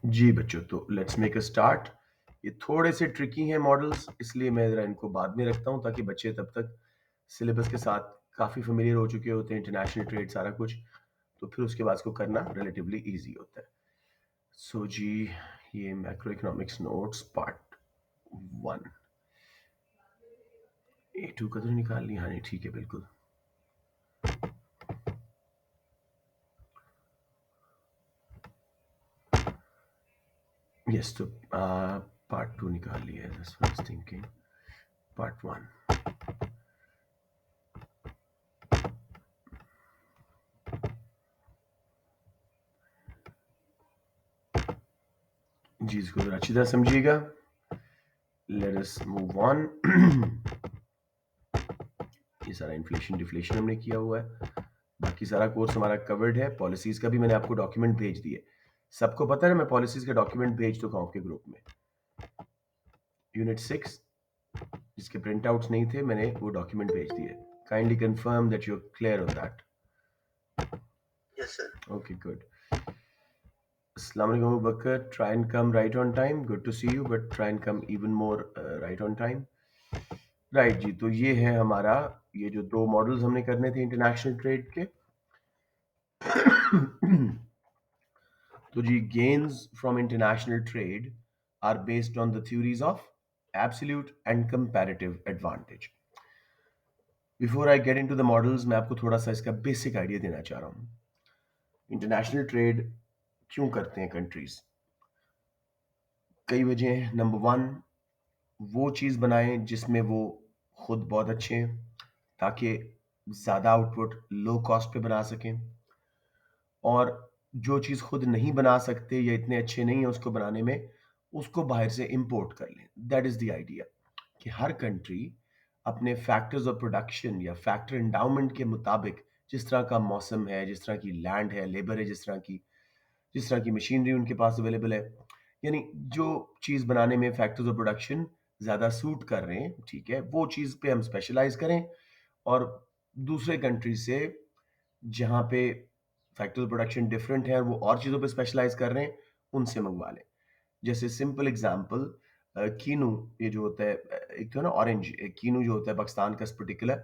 जी बच्चों, तो let's make a start. ये थोड़े से ट्रिकी हैं मॉडल्स, इसलिए मैं ज़रा इनको बाद में रखता हूँ ताकि बच्चे तब तक सिलेबस के साथ काफ़ी फेमिलियर हो चुके होते हैं, इंटरनेशनल ट्रेड सारा कुछ, तो फिर उसके बाद इसको करना रिलेटिवली ईजी होता है। सो जी, ये macro economics notes part 1 A2 का तो निकाल लिया। हाँ नहीं, ठीक है, बिल्कुल। यस, तो पार्ट 2 निकाल लिया है, that's what I was thinking. Part 1 जी, इसको ज़रा अच्छी तरह समझिएगा। Let us move on. ये सारा इन्फ्लेशन डिफ्लेशन हमने किया हुआ है, बाकी सारा कोर्स हमारा कवर्ड है। पॉलिसीज का भी मैंने आपको डॉक्यूमेंट भेज दिए, सबको पता है मैं पॉलिसीज का डॉक्यूमेंट भेज चुका हूँ आपके ग्रुप में। यूनिट 6 जिसके प्रिंट आउट्स नहीं थे, मैंने वो डॉक्यूमेंट भेज दिए। Kindly confirm that you are clear on that. Yes, sir. Okay, good. अस्सलाम वालेकुम Abu Bakar, try and come right on time. Good to see you, but try and come even more right on time. Right जी, तो ये है हमारा, ये जो दो मॉडल्स हमने करने थे इंटरनेशनल ट्रेड के। तो जी, gains from international trade are based on the theories of absolute and comparative advantage. Before I get into the models, मैं आपको थोड़ा सा इसका बेसिक आइडिया देना चाह रहा हूँ। इंटरनेशनल ट्रेड क्यों करते हैं कंट्रीज? कई वजह हैं। नंबर वन, वो चीज़ बनाएं जिसमें वो खुद बहुत अच्छे हैं, ताकि ज़्यादा आउटपुट लो कॉस्ट पे बना सकें। और जो चीज़ खुद नहीं बना सकते या इतने अच्छे नहीं है उसको बनाने में, उसको बाहर से इंपोर्ट कर लें। दैट इज़ द आइडिया कि हर कंट्री अपने फैक्टर्स ऑफ प्रोडक्शन या फैक्टर एंडाउमेंट के मुताबिक, जिस तरह का मौसम है, जिस तरह की लैंड है, लेबर है, जिस तरह की मशीनरी उनके पास अवेलेबल है, यानी जो चीज़ बनाने में फैक्टर्स ऑफ प्रोडक्शन ज़्यादा सूट कर रहे हैं, ठीक है, वो चीज़ पे हम स्पेशलाइज करें। और दूसरे कंट्री से जहाँ पे फैक्टर प्रोडक्शन डिफरेंट है और वो और चीज़ों पे स्पेशलाइज कर रहे हैं, उनसे मंगवा लें। जैसे सिंपल एग्जांपल, कीनू, ये जो होता है, एक तो है ना ऑरेंज, कीनू जो होता है पाकिस्तान का पर्टिकुलर,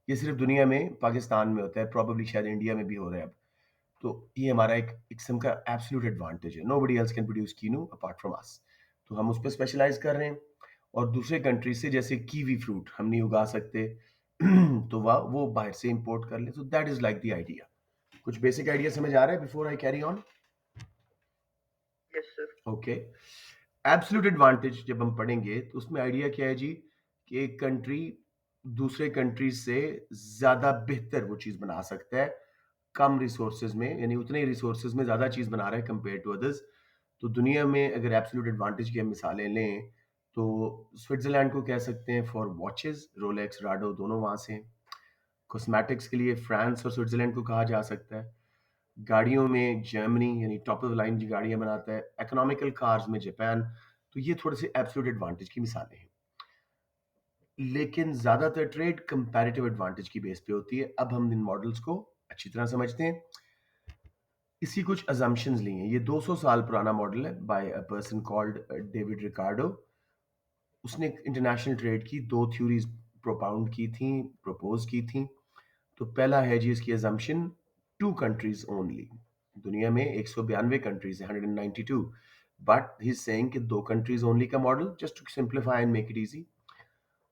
ये सिर्फ दुनिया में पाकिस्तान में होता है, प्रॉब्लली शायद इंडिया में भी हो रहा है अब। तो ये हमारा एक किस्म का एब्सोल्यूट एडवांटेज है। Nobody else can produce kinnow apart from us. तो हम उस पर स्पेशलाइज कर रहे हैं। और दूसरे कंट्री से जैसे कीवी फ्रूट हम नहीं उगा सकते, तो वह वो बाहर से इंपोर्ट कर ले। तो that is like the idea. कुछ बेसिक आइडिया समझ आ रहा है before I carry on? Yes, sir. Okay. Absolute advantage जब हम पढ़ेंगे तो उसमें आइडिया क्या है जी, कि एक कंट्री दूसरे कंट्री से ज्यादा बेहतर वो चीज बना सकता है कम रिसोर्सेज में, यानी उतने ही रिसोर्सेज में ज्यादा चीज बना रहा है कंपेयर टू अदर्स। तो दुनिया में अगर एब्सोल्यूट एडवांटेज की हम मिसालें लें, तो स्विट्जरलैंड को कह सकते हैं फॉर वॉचेस, रोलेक्स, राडो दोनों वहां से हैं। कॉस्मेटिक्स के लिए फ्रांस और स्विट्जरलैंड को कहा जा सकता है। गाड़ियों में जर्मनी यानी टॉप ऑफ लाइन की गाड़ियां बनाता है। इकोनॉमिकल कार्स में जापान। तो ये थोड़े से एब्सोल्यूट एडवांटेज की मिसालें हैं। लेकिन ज्यादातर ट्रेड कंपैरेटिव एडवांटेज की बेस पे होती है। अब हम इन मॉडल्स को अच्छी तरह समझते हैं। इसी कुछ अजम्पशंस लिए हैं। ये 200 साल पुराना मॉडल है by a person called David Ricardo. उसने इंटरनेशनल ट्रेड की दो थ्योरीज प्रोपाउंड की थी, प्रपोज की थी। तो पहला है जी इसकी अजम्पशन, टू कंट्रीज ओनली। दुनिया में 192 कंट्रीज है, 192, बट ही इज सेइंग कि दो कंट्रीज ओनली का model, just to simplify and make it easy.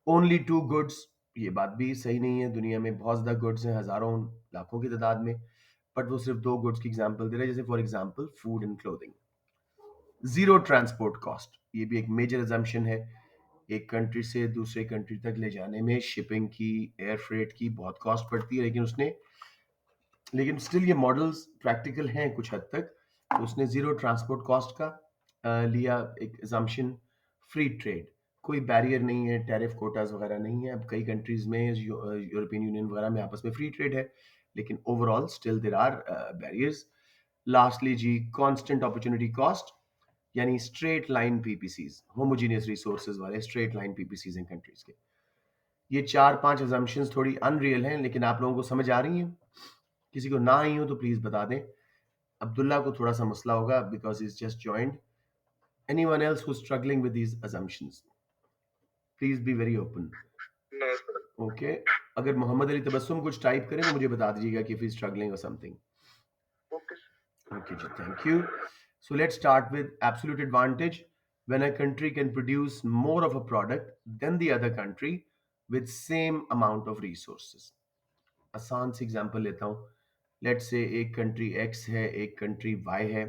Only two goods, ये बात भी सही नहीं है। दुनिया में बहुत ज्यादा गुड्स हैं, हजारों लाखों की तादाद में, बट वो सिर्फ दो गुड्स की एग्जांपल दे रहे हैं, जैसे for example food and clothing. Zero transport cost, ये भी एक मेजर अजम्पशन है। एक कंट्री से दूसरे कंट्री तक ले जाने में शिपिंग की, एयर फ्रेट की बहुत कॉस्ट पड़ती है, लेकिन स्टिल ये मॉडल्स प्रैक्टिकल हैं कुछ हद तक। तो उसने जीरो ट्रांसपोर्ट कॉस्ट का लिया एक assumption। फ्री ट्रेड, कोई बैरियर नहीं है, टैरिफ कोटाज वगैरह नहीं है। अब कई कंट्रीज में यूरोपियन यूनियन वगैरह में आपस में फ्री ट्रेड है, लेकिन overall still there are barriers. Lastly जी, कांस्टेंट अपॉर्चुनिटी कॉस्ट, यानी straight line PPCs, homogeneous resources वाले स्ट्रेट लाइन पीपीसीज इन कंट्रीज के। ये चार पांच assumptions थोड़ी अनरियल हैं, लेकिन आप लोगों को समझ आ रही हैं? किसी को ना आई हो तो प्लीज बता दें। अब्दुल्ला को थोड़ा सा मसला होगा because is just joint. Anyone else who's struggling with these assumptions? Please be very open. No, sir. Okay. अगर मोहम्मद अली तबस्सुम कुछ टाइप करें तो मुझे बता दीजिएगा कि if he's struggling or something. Okay, sir. Okay, ji, thank you. So let's start with absolute advantage. When a country can produce more of a product than the other country with same amount of resources. आसान सी example लेता हूँ. Let's say एक country X है, एक country Y है.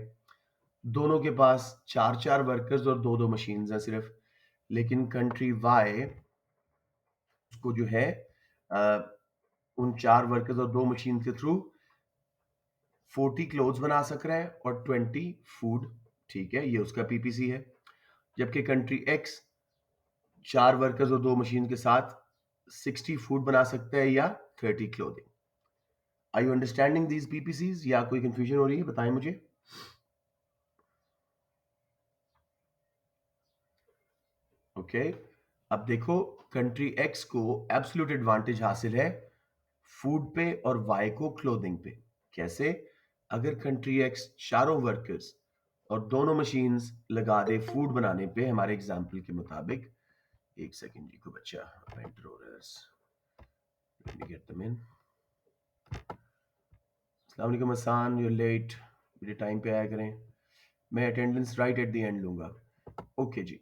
दोनों के पास चार चार वर्कर्स और दो दो मशीन्स हैं सिर्फ. लेकिन कंट्री Y उसको जो है अ, उन चार वर्कर्स और दो मशीन के थ्रू 40 क्लोथ्स बना सक रहा है और 20 फूड. ठीक है, ये उसका पीपीसी है. जबकि कंट्री X चार वर्कर्स और दो मशीन के साथ 60 फूड बना सकता है या 30 clothing. Are you understanding these PPCs या कोई कंफ्यूजन हो रही है? बताएं मुझे. ओके. अब देखो, कंट्री एक्स को एब्सोल्यूट एडवांटेज हासिल है फूड पे और वाई को क्लोथिंग पे. कैसे? अगर कंट्री एक्स चारों वर्कर्स और दोनों मशीन्स लगा दे फूड बनाने पे हमारे एग्जाम्पल के मुताबिक. एक सेकेंड जी, को बच्चा एंटर हो रहा है. Let me get them in. अस्सलाम वालेकुम हसन, यू लेट. मेरे टाइम पे आया करें. मैं attendance right at the end लूंगा. ओके जी.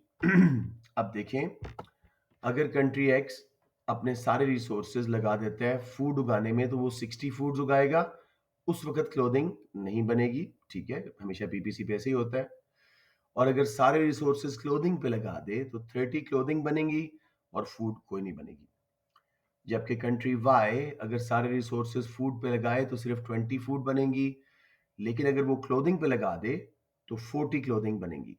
अब देखें, अगर कंट्री एक्स अपने सारे रिसोर्सेज लगा देता है फूड उगाने में तो वो 60 फूड्स उगाएगा. उस वक्त क्लोथिंग नहीं बनेगी. ठीक है, हमेशा पीपीसी पे ऐसे ही होता है. और अगर सारे रिसोर्सेज क्लोथिंग पे लगा दे तो 30 क्लोथिंग बनेंगी और फूड कोई नहीं बनेगी. जबकि कंट्री वाई अगर सारे रिसोर्सेज फूड पे लगाए तो सिर्फ 20 फूड बनेंगी. लेकिन अगर वो क्लोथिंग पे लगा दे तो 40 क्लोथिंग बनेंगी.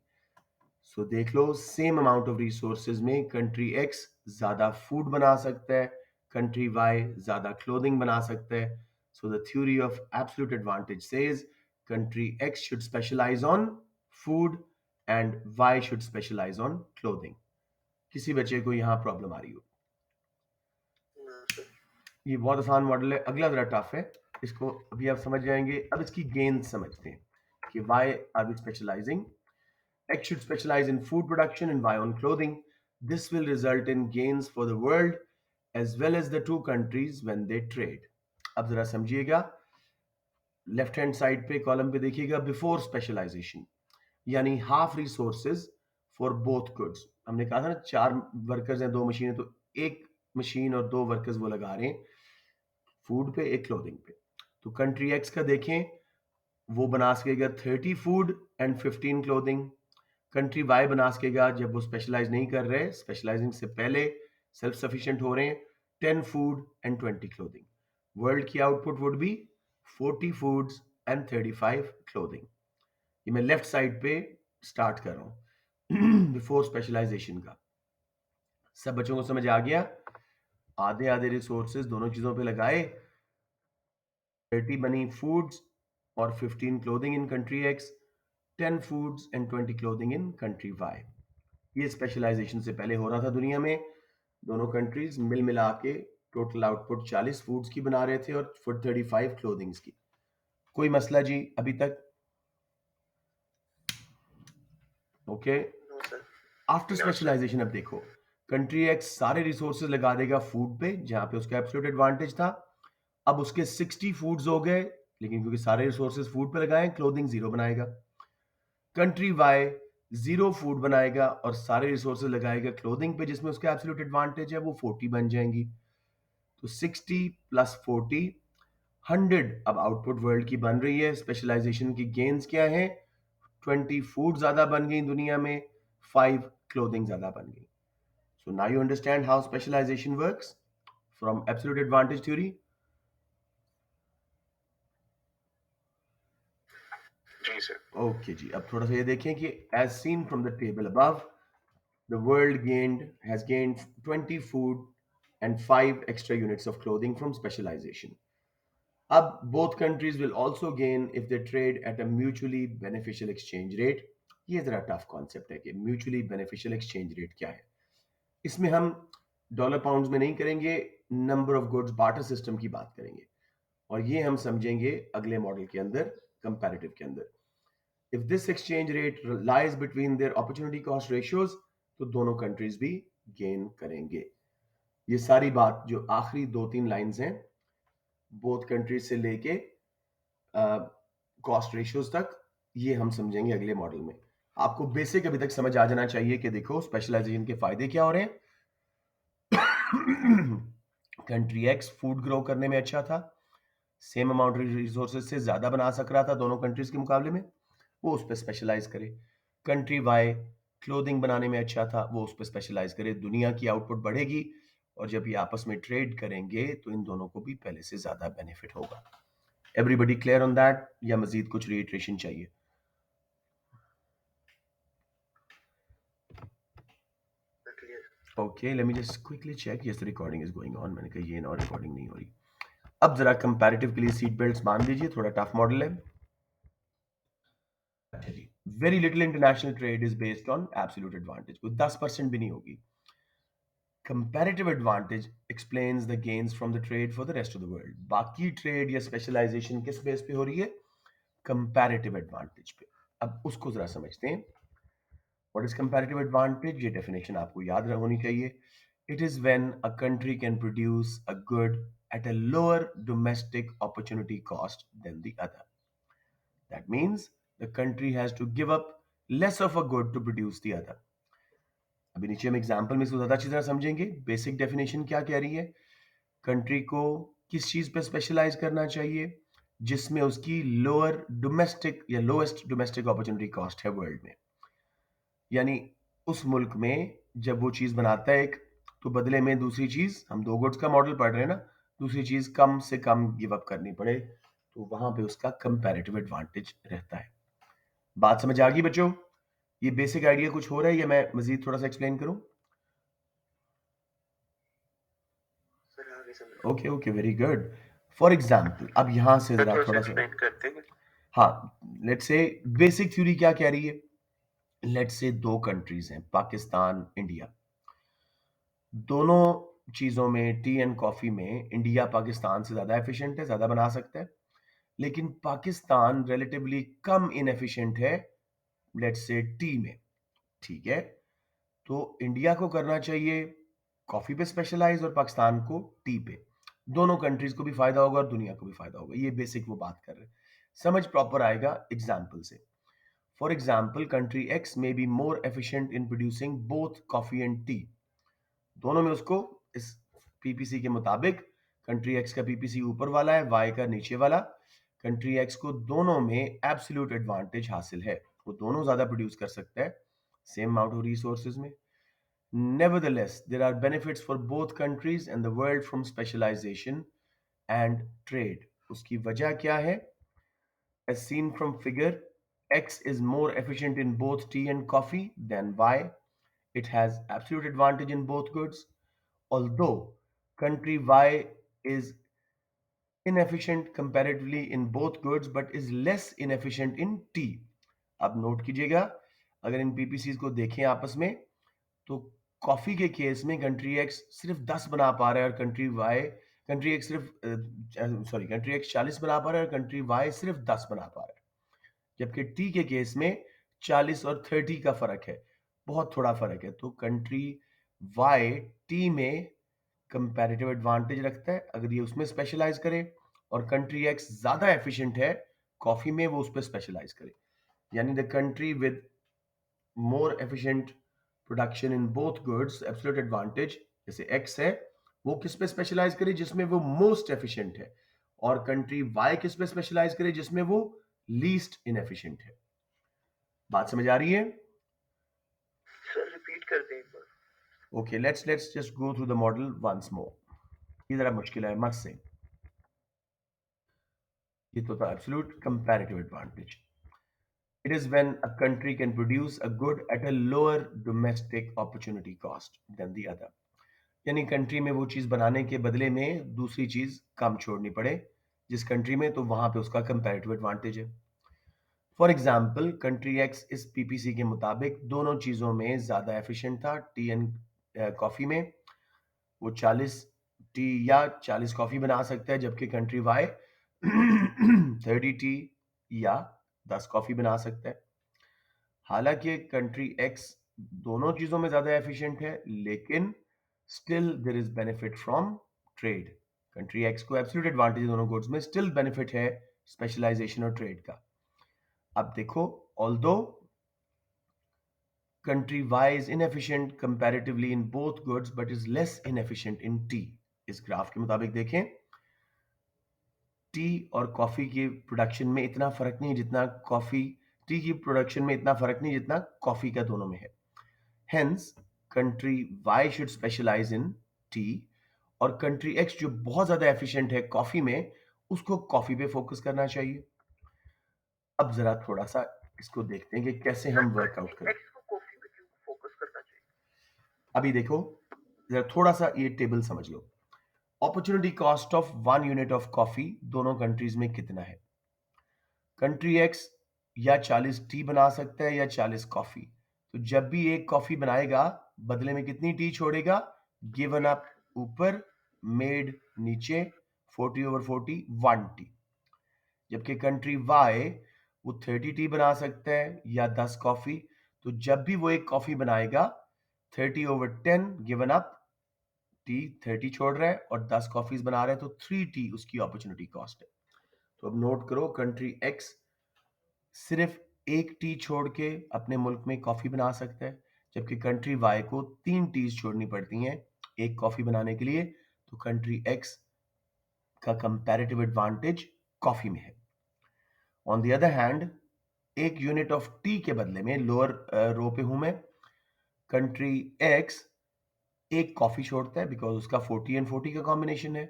सो देख लो, सेम अमाउंट ऑफ रिसोर्सेज में कंट्री एक्स ज्यादा फूड बना सकता है, कंट्री वाई ज्यादा क्लोथिंग बना सकता है. So the theory of absolute advantage says country X should specialize on food and Y should specialize on clothing. किसी बच्चे को यहां प्रॉब्लम आ रही हो? No, sir. ये बहुत आसान मॉडल है. अगला जरा टफ है, इसको अभी आप समझ जाएंगे. अब इसकी गेन समझते हैं कि why are we specializing. X should specialize in food production and Y on clothing. This will result in gains for the world as well as the two countries when they trade. अब जरा समझिएगा. Left hand side पे column पे देखिएगा before specialisation, यानी half resources for both goods. हमने कहा था ना, चार वर्कर्स हैं, दो मशीनें, तो एक मशीन और दो वर्कर्स वो लगा रहे हैं फूड पे, एक क्लोथिंग पे. तो कंट्री एक्स का देखें, वो बना सकेगा 30 food and 15 clothing. Country Y बना सकेगा जब वो स्पेशलाइज नहीं कर रहे, स्पेशलाइजिंग से पहले सेल्फ सफिशिएंट हो रहे हैं, 10 फूड एंड 20 क्लोथिंग. वर्ल्ड की output would be 40 foods and 35 clothing. ये मैं लेफ्ट साइड पे स्टार्ट कर रहा हूं बिफोर स्पेशलाइजेशन का. सब बच्चों को समझ आ गया? आधे आधे रिसोर्सेज दोनों चीजों पे लगाए, 30 बनी फूड्स और 15 clothing in country X, 10 foods and 20 clothing in country Y. ये स्पेशलाइजेशन से पहले हो रहा था दुनिया में. दोनों कंट्रीज मिल मिला के टोटल आउटपुट 40 फूड्स की बना रहे थे और 35 क्लोथिंग्स की. कोई मसला जी अभी तक? Okay. No, sir. After specialization अब देखो, कंट्री एक्स सारे रिसोर्सेज लगा देगा फूड पे जहां पे उसका एब्सोल्यूट एडवांटेज था. अब उसके 60 फूड्स हो गए, लेकिन क्योंकि सारे रिसोर्सेज फूड पे लगाए, क्लोथिंग जीरो बनाएगा. कंट्री वाई जीरो फूड बनाएगा और सारे रिसोर्सेज लगाएगा क्लोथिंग पे जिसमें उसका एब्सोल्यूट एडवांटेज है, वो 40 बन जाएंगी. तो 60 प्लस 40 100 अब आउटपुट वर्ल्ड की बन रही है. स्पेशलाइजेशन की गेन्स क्या है? 20 फूड ज्यादा बन गई दुनिया में, 5 क्लोथिंग ज्यादा बन गई. So now you understand how specialization works from absolute advantage theory. जी सर. ओके जी. अब थोड़ा सा ये देखें कि as seen from the table above, the world has gained 20 food and 5 extra units of clothing from specialization. Ab both countries will also gain if they trade at a mutually beneficial exchange rate. ये जरा tough concept है कि mutually beneficial exchange rate क्या है. इसमें हम dollar pounds में नहीं करेंगे, number of goods barter system की बात करेंगे. और ये हम समझेंगे अगले मॉडल के अंदर, कंपैरेटिव के अंदर. If this exchange rate lies between their opportunity cost ratios, तो दोनों कंट्रीज भी गेन करेंगे। ये सारी बात जो आखिरी 2-3 लाइंस हैं, बोथ कंट्रीज से लेके कॉस्ट रेशियोज तक, ये हम समझेंगे अगले मॉडल में। आपको बेसिक अभी तक समझ आ जाना चाहिए कि देखो स्पेशलाइजेशन के फायदे क्या हो रहे हैं। कंट्री एक्स फूड ग्रो करने में अच्छा था, सेम अमाउंट रिसोर्सेज से ज्यादा बना सक रहा था दोनों कंट्रीज के मुकाबले में, वो उस पर स्पेशलाइज करे। कंट्री वाई क्लोथिंग बनाने में अच्छा था, वो उस पर स्पेशलाइज करे। दुनिया की आउटपुट बढ़ेगी और जब ये आपस में ट्रेड करेंगे तो इन दोनों को भी पहले से ज्यादा बेनिफिट होगा। एवरीबडी क्लियर ऑन दैट या मजीद कुछ रिट्रेशन चाहिए? Clear. Okay, let me just quickly check yes recording is going on. मैंने कहा ये ना रिकॉर्डिंग नहीं हो रही। अब जरा कंपैरेटिव के लिए सीट बेल्ट्स बांध दीजिए, थोड़ा टफ मॉडल है। Very little international trade is based on absolute advantage, कोई 10% भी नहीं होगी। Comparative advantage explains the gains from the trade for the rest of the world. बाकी ट्रेड या स्पेशलाइजेशन किस बेस पे हो रही है? कंपैरेटिव एडवांटेज पे। अब उसको जरा समझते हैं। What is comparative advantage? ये डेफिनेशन आपको याद होनी चाहिए। It is when a country can produce a good at a lower domestic opportunity cost than the other. That means the country has to give up less of a good to produce the other. अभी नीचे हम example में इसको ज्यादा अच्छी तरह समझेंगे। Basic definition क्या कह रही है? कंट्री को किस चीज पे स्पेशलाइज करना चाहिए? जिसमें उसकी लोअर डोमेस्टिक या लोएस्ट डोमेस्टिक अपॉर्चुनिटी कॉस्ट है वर्ल्ड में। यानी उस मुल्क में जब वो चीज बनाता है एक, तो बदले में दूसरी चीज, हम दो गुड्स का मॉडल पढ़ रहे हैं ना, दूसरी चीज कम से कम गिव अप करनी पड़े, तो वहां पे उसका कंपैरेटिव एडवांटेज रहता है। बात समझ आ गई बच्चों? ये बेसिक आइडिया कुछ हो रहा है या मैं मजीद थोड़ा सा एक्सप्लेन करूं? सर आगे समझ। Okay okay, very good. For example अब यहां से सर जरा थोड़ा सा थोड़ा सा, एक्सप्लेन करते हैं। हाँ, लेट्स से बेसिक थ्योरी क्या कह रही है? लेट्स से दो कंट्रीज हैं, पाकिस्तान इंडिया। दोनों चीजों में, टी एंड कॉफी में, इंडिया पाकिस्तान से ज्यादा एफिशिएंट है, ज्यादा बना सकता है। लेकिन पाकिस्तान रिलेटिवली कम इनएफिशिएंट है लेट्स से टी में। ठीक है, तो इंडिया को करना चाहिए कॉफी पे स्पेशलाइज और पाकिस्तान को टी पे। दोनों कंट्रीज को भी फायदा होगा और दुनिया को भी फायदा होगा। ये बेसिक वो बात कर रहे हैं। समझ प्रॉपर आएगा एग्जाम्पल से। फॉर एग्जाम्पल, कंट्री एक्स में be more efficient in producing both coffee and T. दोनों में उसको इस पीपीसी के मुताबिक, कंट्री एक्स का पीपीसी ऊपर वाला है, वाई का नीचे वाला। कंट्री एक्स को दोनों में एब्सोल्यूट एडवांटेज हासिल है, वो दोनों ज्यादा प्रोड्यूस कर सकता है सेम अमाउंट ऑफ रिसोर्सेज में। Nevertheless, there are benefits for both countries and the world from specialization and trade. उसकी वजह क्या है? As seen from figure, X is more efficient in both tea and coffee than Y. It has absolute advantage in both goods. Although country Y is inefficient comparatively in both goods but is less inefficient in tea. अब note कीजिएगा, अगर इन पीपीसीज को देखें आपस में, तो coffee के case में कंट्री एक्स सिर्फ 10 बना पा रहा है और कंट्री एक्स सिर्फ कंट्री एक्स 40 बना पा रहा है और कंट्री वाई सिर्फ 10 बना पा रहा है। जबकि टी के केस में 40 और 30 का फर्क है, बहुत थोड़ा फर्क है। तो कंट्री वाई टी में कंपैरेटिव एडवांटेज रखता है अगर ये उसमें स्पेशलाइज करे, और कंट्री एक्स ज्यादा एफिशिएंट है कॉफी में, वो उस पर स्पेशलाइज करे। यानी the country with more efficient production in both goods, absolute advantage, जैसे एक्स है, वो किस पे स्पेशलाइज करे? जिसमें वो मोस्ट एफिशिएंट है। और कंट्री वाई किस पे स्पेशलाइज करे? जिसमें वो लीस्ट इनएफिशिएंट है। बात समझ आ रही है? सर रिपीट कर दें एक बार। Okay, let's just go through the model once more. ये जरा मुश्किल है, मत से। ये तो था absolute comparative advantage. It is when a country can produce a good at a lower domestic opportunity cost than the other. यानी कंट्री में वो चीज बनाने के बदले में दूसरी चीज कम छोड़नी पड़े जिस कंट्री में, तो वहां पे उसका कंपैरेटिव एडवांटेज है। फॉर एग्जाम्पल, कंट्री एक्स इस पीपीसी के मुताबिक दोनों चीजों में ज्यादा एफिशिएंट था, टी एंड कॉफी में। वो 40 टी या 40 कॉफी बना सकता है, जबकि कंट्री वाई 30 टी या 10 कॉफ़ी बना सकता है। हालाँकि कंट्री एक्स दोनों चीज़ों में ज़्यादा एफ़िशिएंट है, लेकिन still there is benefit from trade. Country X को एब्सोल्यूट एडवांटेज है दोनों गुड्स में, स्टिल बेनिफिट है स्पेशलाइज़ेशन और ट्रेड का। अब देखो, although country Y is inefficient comparatively in both goods but is less inefficient in tea. इस ग्राफ के मुताबिक देखें, टी और कॉफी की प्रोडक्शन में इतना फर्क नहीं जितना टी की प्रोडक्शन में इतना फर्क नहीं जितना कॉफी का दोनों में है। Hence country Y should specialize in tea, और कंट्री एक्स जो बहुत ज्यादा एफिशिएंट है कॉफी में, उसको कॉफी पे फोकस करना चाहिए। अब जरा थोड़ा सा इसको देखते हैं कि कैसे सर हम कंट्री वर्कआउट करें। एक्स को कॉफी पे क्यों फोकस करना चाहिए? अभी देखो, जरा थोड़ा सा ये टेबल समझ लो। Opportunity cost of 1 unit of coffee दोनों कंट्रीज में कितना है? कंट्री एक्स या 40 टी बना सकता है या 40 कॉफी। तो जब भी एक कॉफी बनाएगा, बदले में कितनी टी छोड़ेगा? गिवन एक। अप ऊपर, मेड नीचे, 40/40 1 टी। जबकि कंट्री वाई वो 30 टी बना सकता है या 10 कॉफी। तो जब भी वो एक कॉफी बनाएगा, 30/10 गिवन अप, टी 30 छोड़ रहा है और 10 कॉफीज बना रहा है, तो 3 टी उसकी अपॉर्चुनिटी कॉस्ट है। तो अब नोट करो, कंट्री एक्स सिर्फ एक टी छोड़ के अपने मुल्क में कॉफी बना सकता है, जबकि कंट्री वाई को 3 टीज छोड़नी पड़ती हैं एक कॉफी बनाने के लिए। तो कंट्री एक्स का कंपैरेटिव एडवांटेज कॉफी में है। ऑन द अदर हैंड, एक यूनिट ऑफ टी के बदले में, लोअर रो पे हूं मैं, कंट्री एक्स एक कॉफी छोड़ता है बिकॉज उसका 40 एंड 40 का कॉम्बिनेशन है।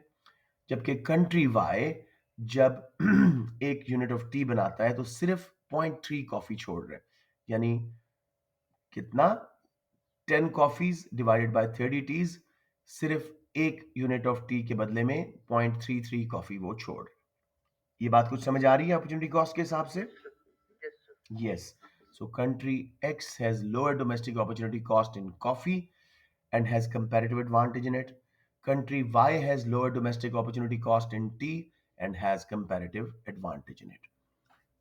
जबकि कंट्री वाई जब एक यूनिट ऑफ टी बनाता है तो सिर्फ 0.3 कॉफी छोड़ रहा है। यानी कितना? 10 कॉफीज डिवाइडेड बाय 30 टीज, सिर्फ एक यूनिट ऑफ टी के बदले में 0.33 कॉफी वो छोड़। ये बात कुछ समझ आ रही है अपॉर्चुनिटी कॉस्ट के हिसाब से? Yes sir. Yes sir. Yes. So country X has lower domestic opportunity cost in coffee and has comparative advantage in it. Country Y has lower domestic opportunity cost in tea and has comparative advantage in it.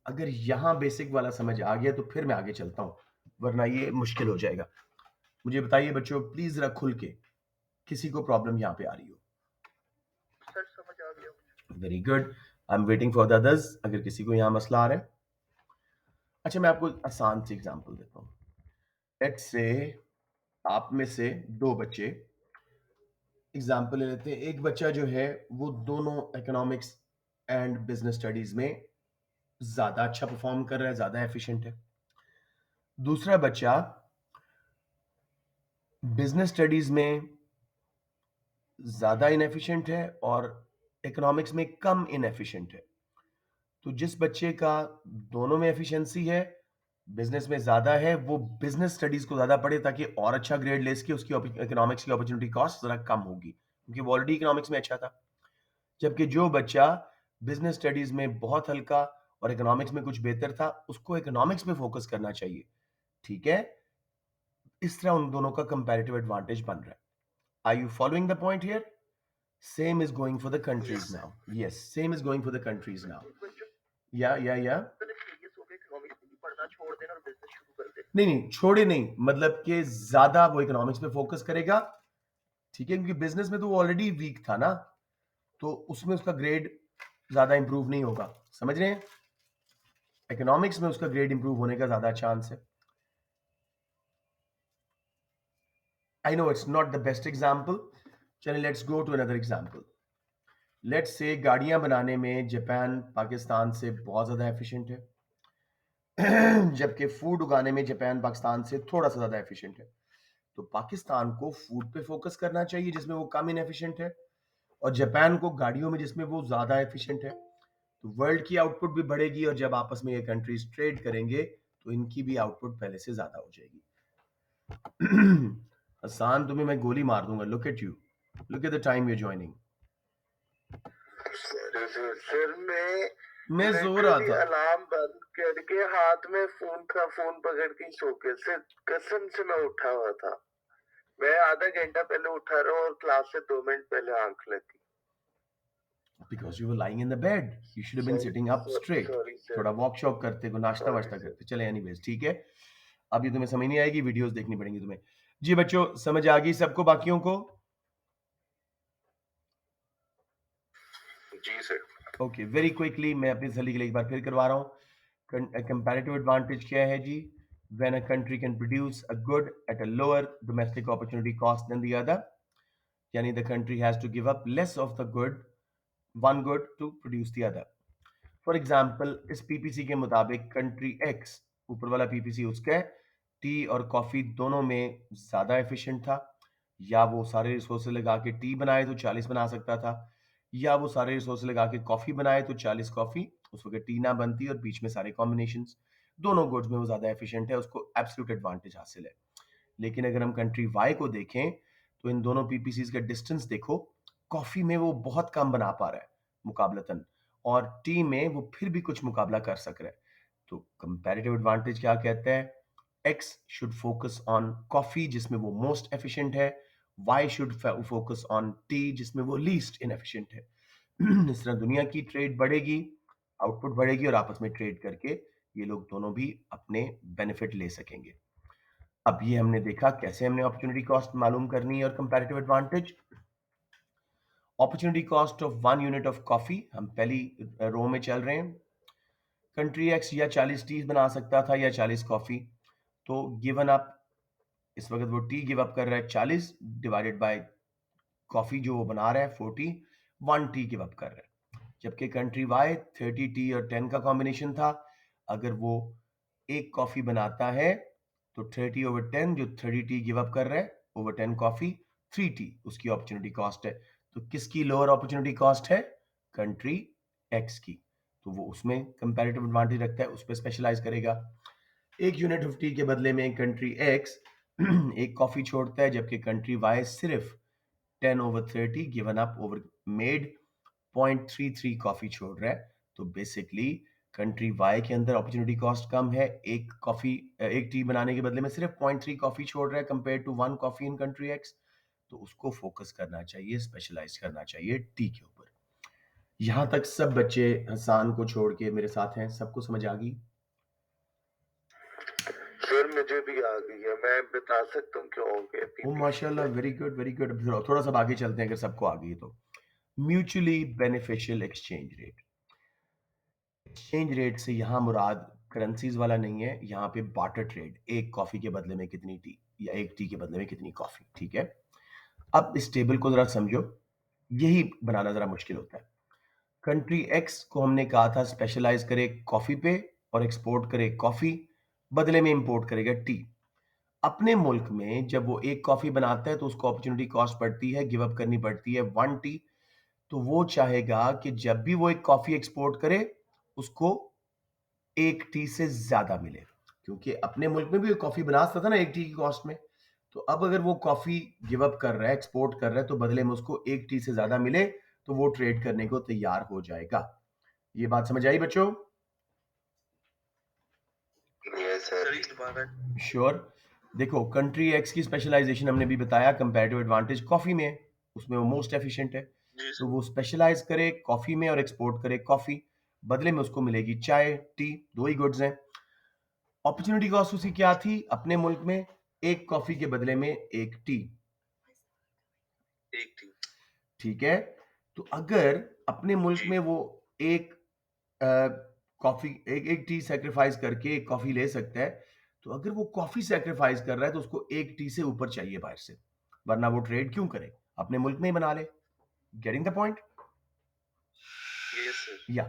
अगर यहां basic वाला समझ आ गया तो फिर मैं आगे चलता हूं, वरना ये मुश्किल हो जाएगा। मुझे बताइए बच्चों, प्लीज जरा खुल के, किसी को प्रॉब्लम यहां पे आ रही हो? सर समझ आ गया मुझे। Very good. I am waiting for the others, अगर किसी को यहां मसला आ रहा है। अच्छा, मैं आपको आसान सी एग्जांपल देता हूं। लेट्स से आप में से दो बच्चे, एग्जाम्पल ले लेते हैं। एक बच्चा जो है वो दोनों इकोनॉमिक्स एंड बिजनेस स्टडीज में ज्यादा अच्छा परफॉर्म कर रहा है, ज्यादा एफिशिएंट है। दूसरा बच्चा बिजनेस स्टडीज में ज्यादा इनएफिशिएंट है और इकोनॉमिक्स में कम इनएफिशिएंट है। तो जिस बच्चे का दोनों में एफिशिएंसी है, बिजनेस में ज्यादा है, वो बिजनेस स्टडीज को ज्यादा पढ़े ताकि और अच्छा ग्रेड ले सके, उसकी इकोनॉमिक्स की अपॉर्चुनिटी कॉस्ट जरा कम होगी क्योंकि वो ऑलरेडी इकोनॉमिक्स में अच्छा था। जबकि जो बच्चा बिजनेस स्टडीज में बहुत हल्का और इकोनॉमिक्स में कुछ बेहतर था, उसको इकोनॉमिक्स में फोकस करना चाहिए। ठीक है? इस तरह उन दोनों का कंपैरेटिव एडवांटेज बन रहा है। Are you following the point here? Same is going for the yes countries sir. Now. Yes, same is going for the countries sir now. कुछ बच्चों या ने सीरियस होकर इकोनॉमिक्स नहीं पढ़ना छोड़ देना और बिजनेस शुरू कर देना। नहीं नहीं, छोड़े नहीं, मतलब कि ज्यादा वो इकोनॉमिक्स पे फोकस करेगा। ठीक है, क्योंकि बिजनेस में तो वो ऑलरेडी वीक था ना, तो उसमें उसका ग्रेड ज्यादा इंप्रूव नहीं होगा। समझ रहे हैं? इकोनॉमिक्स में उसका ग्रेड इंप्रूव होने का ज्यादा चांस है। I know it's not the best example. चलिए let's go to another example. Let's say गाड़ियां बनाने में जापान पाकिस्तान से बहुत ज़्यादा एफिशिएंट है, जबकि फूड उगाने में जापान पाकिस्तान से थोड़ा सा ज़्यादा एफिशिएंट है। तो पाकिस्तान को फूड पे फोकस करना चाहिए जिसमें वो कम इनएफिशिएंट है, और जापान को गाड़ियों में जिसमें वो ज़्यादा एफिशिएंट है। तो वर्ल्ड की आउटपुट भी बढ़ेगी और जब आपस में ये कंट्रीज ट्रेड करेंगे तो इनकी भी आउटपुट पहले से ज़्यादा हो जाएगी। हसान, तुम्हें मैं गोली मार दूंगा। Look at you, look at the time you joining. Sir मैं मैं सो रहा कभी था। अलार्म बंद करके हाथ में फोन था, फोन पकड़ के ही सो के सिर्फ कसम से मैं उठा हुआ था। मैं आधा घंटा पहले उठा रहा हूँ और क्लास से 2 मिनट पहले आंख लगी। Because you were lying in the bed, you should have been sorry sitting up straight. Sorry sir, थोड़ा वॉक शॉक करते, को नाश्ता सॉरी वाश्ता सर। करते, चले एनीवेज, ठीक है। अब ये तुम्हें समझ नहीं आएगी, वीडियोस देखनी पड़ेंगी तुम्हें। जी बच्चों, समझ आ गई सबको, बाकियों को? जी सर। ओके, वेरी क्विकली मैं अपनी तसल्ली के लिए एक बार फिर करवा रहा हूँ। कंपैरेटिव एडवांटेज क्या है जी? When a country can produce a good at a lower domestic opportunity cost than the other, यानी the country has to give up less of the good, one good to produce the other. For example, इस PPC के मुताबिक country x, ऊपर वाला PPC उसका है, T और coffee दोनों में ज्यादा एफिशिएंट था। या वो सारे रिसोर्सेज लगा के टी बनाए तो 40 बना सकता था, या वो सारे रिसोर्सेज लगा के कॉफी बनाए तो 40 कॉफी, उस वक्त टी ना बनती और बीच में सारे कॉम्बिनेशन। दोनों गुड्स में वो ज्यादा एफिशिएंट है, उसको एब्सोल्यूट एडवांटेज हासिल है। लेकिन अगर हम कंट्री वाई को देखें तो इन दोनों पीपीसीज का डिस्टेंस देखो, कॉफी में वो बहुत कम बना पा रहा है मुकाबलतन, और टी में वो फिर भी कुछ मुकाबला कर सक रहा है। तो कंपैरेटिव एडवांटेज क्या कहता है? X should focus on coffee जिसमें वो मोस्ट एफिशिएंट है, why should focus on T जिसमें वो लीस्ट इनएफिशिएंट है। इस तरह दुनिया की ट्रेड बढ़ेगी, आउटपुट बढ़ेगी, और आपस में ट्रेड करके ये लोग दोनों भी अपने बेनिफिट ले सकेंगे। अब ये हमने देखा कैसे हमने अपॉर्चुनिटी कॉस्ट मालूम करनी है और comparative advantage. Opportunity cost of 1 unit of coffee, हम पहली रो में चल रहे हैं। कंट्री एक्स या 40 टी बना सकता था या 40 कॉफी, तो गिवन अप, इस वक्त वो टी गिव अप कर रहा है 40 डिवाइडेड बाय कॉफी जो वो बना रहा है 40, 1 टी गिव अप कर रहा है। जबकि कंट्री वाई 30 टी और 10 का कॉम्बिनेशन था, अगर वो एक कॉफी बनाता है तो 30/10, जो 30 टी गिव अप कर रहा है ओवर 10 कॉफी, 3 टी उसकी अपॉर्चुनिटी कॉस्ट है। तो किसकी लोअर अपॉर्चुनिटी कॉस्ट है? कंट्री एक्स की। तो वो उसमें कंपैरेटिव एडवांटेज रखता है, उस पर स्पेशलाइज करेगा। 1 यूनिट ऑफ टी के बदले में कंट्री एक्स एक कॉफी छोड़ता है, जबकि कंट्री वाई सिर्फ 10/30 given up over made 0.33 coffee छोड़ रहा है। तो बेसिकली कंट्री वाई के अंदर अपॉर्चुनिटी कॉस्ट कम है, एक टी बनाने के बदले में सिर्फ 0.3 कॉफी छोड़ रहा है compare to 1 coffee in country X. तो उसको फोकस करना चाहिए, स्पेशलाइज करना चाहिए टी के ऊपर। यहां तक सब बच्चे हसान को छोड़ के मेरे साथ हैं, सबको समझ आ गई? सर मुझे भी आ गई है, मैं बता सकता हूँ क्यों हो गया ओ पीपीसी माशाल्लाह, से। Very good very good. थोड़ा सा आगे चलते हैं, अगर सबको आ गई तो। Mutually beneficial exchange rate. Exchange rate से यहाँ मुराद करेंसीज वाला नहीं है, यहाँ पे बार्टर ट्रेड, एक कॉफी के बदले में कितनी टी, या एक टी के बदले में कितनी कॉफी, ठीक है। अब इस टेबल को जरा समझो, यही बनाना जरा मुश्किल होता है। कंट्री एक्स को हमने कहा था स्पेशलाइज करे कॉफी पे और एक्सपोर्ट करे कॉफी, बदले में इंपोर्ट करेगा टी। अपने मुल्क में जब वो एक कॉफी बनाता है तो उसको अपॉर्चुनिटी कॉस्ट पड़ती है, गिव अप करनी पड़ती है 1 टी। तो वो चाहेगा कि जब भी वो एक कॉफी एक्सपोर्ट करे, उसको एक टी से ज्यादा मिले, क्योंकि अपने मुल्क में भी कॉफी बना सकता था ना एक टी की कॉस्ट में। तो अब अगर वो कॉफी गिव अप कर रहा है, एक्सपोर्ट कर रहा है, तो बदले में उसको एक टी से ज्यादा मिले, तो वो ट्रेड करने को तैयार हो जाएगा। ये बात समझ आई बच्चों? Yes sir. श्योर। देखो, कंट्री एक्स की स्पेशलाइजेशन हमने भी बताया, कंपैरेटिव एडवांटेज कॉफी में है, उसमें वो मोस्ट एफिशिएंट है। तो वो स्पेशलाइज करे कॉफी में और एक्सपोर्ट करे कॉफी, बदले में उसको मिलेगी चाय, टी, दो ही गुड्स हैं। अपॉर्चुनिटी कॉस्ट उसकी क्या थी अपने मुल्क में? एक कॉफी के बदले में एक टी, एक थी। ठीक है। तो अगर अपने मुल्क जी। में वो एक कॉफी, एक एक टी सेक्रीफाइस करके एक कॉफी ले सकता है, तो अगर वो कॉफी सेक्रीफाइस कर रहा है तो उसको एक टी से ऊपर चाहिए बाहर से, वरना वो ट्रेड क्यों करे, अपने मुल्क में ही बना ले। Getting the point? Yes sir. या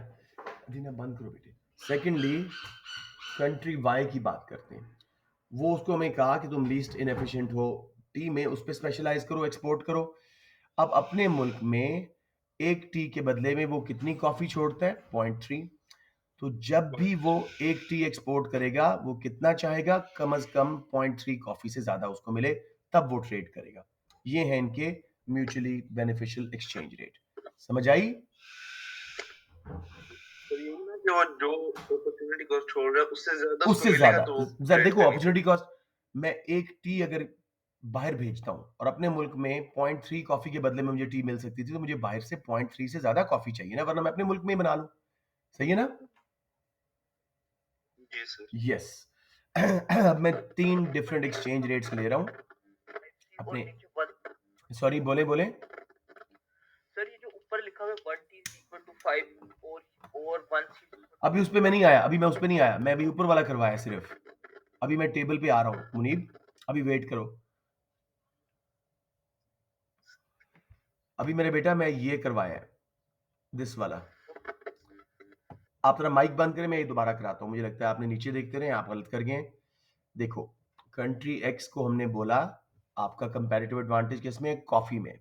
दीना बंद करो बेटे। सेकेंडली, कंट्री वाई की बात करते हैं। वो उसको हमें कहा कि तुम लीस्ट इनएफिशिएंट हो टी में, उस पर स्पेशलाइज करो, एक्सपोर्ट करो। अब अपने मुल्क में एक टी के बदले में वो कितनी कॉफी छोड़ता है? 0.3। तो जब भी वो एक टी एक्सपोर्ट करेगा, वो कितना चाहेगा? कम से कम 0.3 कॉफी से ज्यादा उसको मिले, तब वो ट्रेड करेगा। ये है इनके म्यूचुअली बेनिफिशियल एक्सचेंज रेट। समझ आई? पर ये ना कि वो जो अपॉर्चुनिटी कॉस्ट छोड़ रहा है उससे ज्यादा उसको उससे मिलेगा ज्यादा, तो वो ट्रेड देखो करनी अपॉर्चुनिटी चाहिए। कॉस्ट, मैं एक टी अगर बाहर भेजता हूँ और अपने मुल्क में 0.3 कॉफ़ी के बदले में मुझे टी मिल सकती थी, तो मुझे बाहर से 0.3 से ज़्यादा कॉफ़ी चाहिए ना, वरना मैं अपने मुल्क में ही बना लूँ। सही है ना? जी सर। यस। अब मैं 3 डिफरेंट एक्सचेंज रेट्स ले रहा हूँ और अपने। नीचे वन। सॉरी, बोलें? सर ये जो ऊपर लिखा हुआ है 1 टी इज इक्वल टू 5 और 1 सी इज इक्वल अभी उस पे मैं नहीं आया, अभी मैं उस पे नहीं आया, मैं अभी ऊपर वाला करवाया सिर्फ़। अभी मैं टेबल पे आ रहा हूँ, मुनीब, अभी वेट करो। अभी मेरे बेटा मैं ये करवाया है, दिस वाला। आप ज़रा माइक बंद करें, मैं ये दोबारा कराता हूँ। मुझे लगता है आपने नीचे देखते रहे, आप गलत कर गए हैं। देखो, कंट्री एक्स को हमने बोला आपका कंपैरेटिव एडवांटेज किसमें? कॉफ़ी में,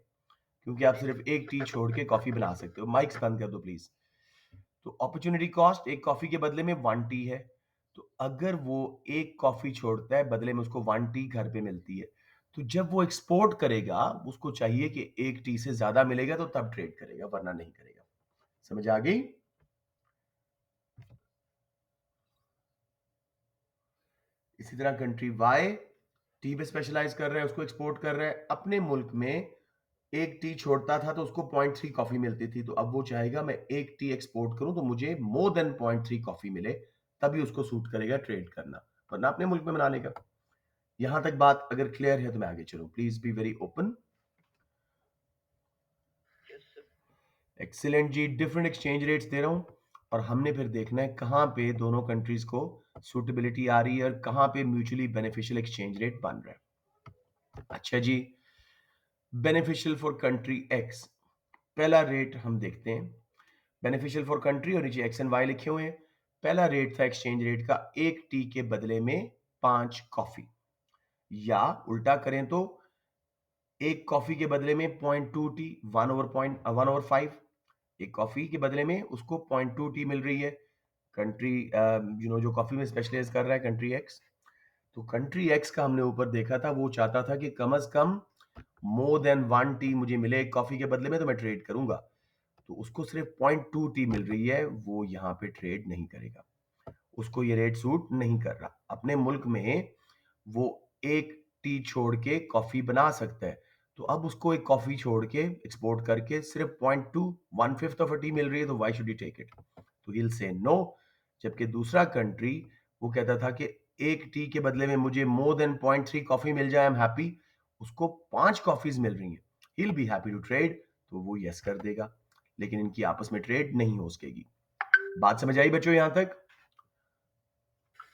क्योंकि आप सिर्फ़ एक टी छोड़ के कॉफ़ी बना सकते हो। माइक्स बंद कर दो प्लीज़। तो अपॉर्च्युनिटी कॉस्ट एक कॉफ़ी के बदले में 1 टी है। तो अगर वो एक कॉफ़ी छोड़ता है, बदले में उसको 1 टी घर पे मिलती है। तो जब वो एक्सपोर्ट करेगा, उसको चाहिए कि 1 टी से ज़्यादा मिलेगा तो तब ट्रेड करेगा, वरना नहीं करेगा। समझ आ गई? इसी तरह कंट्री वाई टी पे स्पेशलाइज़ कर रहा है, उसको एक्सपोर्ट कर रहा है। अपने मुल्क में 1 टी छोड़ता था तो उसको 0.3 कॉफ़ी मिलती थी, तो अब वो चाहेगा मैं 1 टी एक्सपोर्ट करूँ तो मुझे मोर देन 0.3 कॉफ़ी मिले, तभी उसको सूट करेगा ट्रेड करना, वरना अपने मुल्क में बना लेगा। यहाँ तक बात अगर क्लियर है तो मैं आगे चलूँ। Please be very open. Yes sir. Excellent जी, डिफरेंट एक्सचेंज रेट्स दे रहा हूँ और हमने फिर देखना है कहाँ पे दोनों कंट्रीज़ को सूटेबिलिटी आ रही है और कहाँ पे म्यूचुअली बेनिफिशियल एक्सचेंज रेट बन रहा है। अच्छा जी, बेनिफिशियल फॉर कंट्री एक्स, पहला रेट हम देखते हैं। बेनिफिशियल फॉर कंट्री और नीचे एक्स एंड वाई लिखे हुए हैं। पहला रेट था एक्सचेंज रेट का 1 टी के बदले में 5 कॉफ़ी, या उल्टा करें तो 1 कॉफ़ी के बदले में 0.2 टी, 1/5। एक कॉफ़ी के बदले में उसको 0.2 टी मिल रही है। कंट्री जो कॉफ़ी में स्पेशलाइज़ कर रहा है कंट्री एक्स। तो कंट्री एक्स का हमने ऊपर देखा था, वो चाहता था कि कम से कम मोर देन 1 टी मुझे मिले एक कॉफ़ी के बदले में तो मैं ट्रेड करूँगा। तो उसको सिर्फ़ 0.2 टी मिल रही है, वो यहाँ पे ट्रेड नहीं करेगा। उसको ये रेट सूट नहीं कर रहा। अपने मुल्क में वो 1 टी छोड़ के कॉफ़ी बना सकता है। तो अब उसको एक कॉफ़ी छोड़ के एक्सपोर्ट करके सिर्फ़ 0.2 1/5 ऑफ अ टी मिल रही है, तो why should he take it? तो ही विल से नो। जबकि दूसरा कंट्री वो कहता था कि 1 टी के बदले में मुझे मोर देन 0.3 कॉफ़ी मिल जाए, आई एम हैप्पी। उसको 5 कॉफ़ीज़ मिल रही हैं। He will be happy to trade, तो वो येस कर देगा। लेकिन इनकी आपस में ट्रेड नहीं हो सकेगी। बात समझ आई बच्चों यहाँ तक?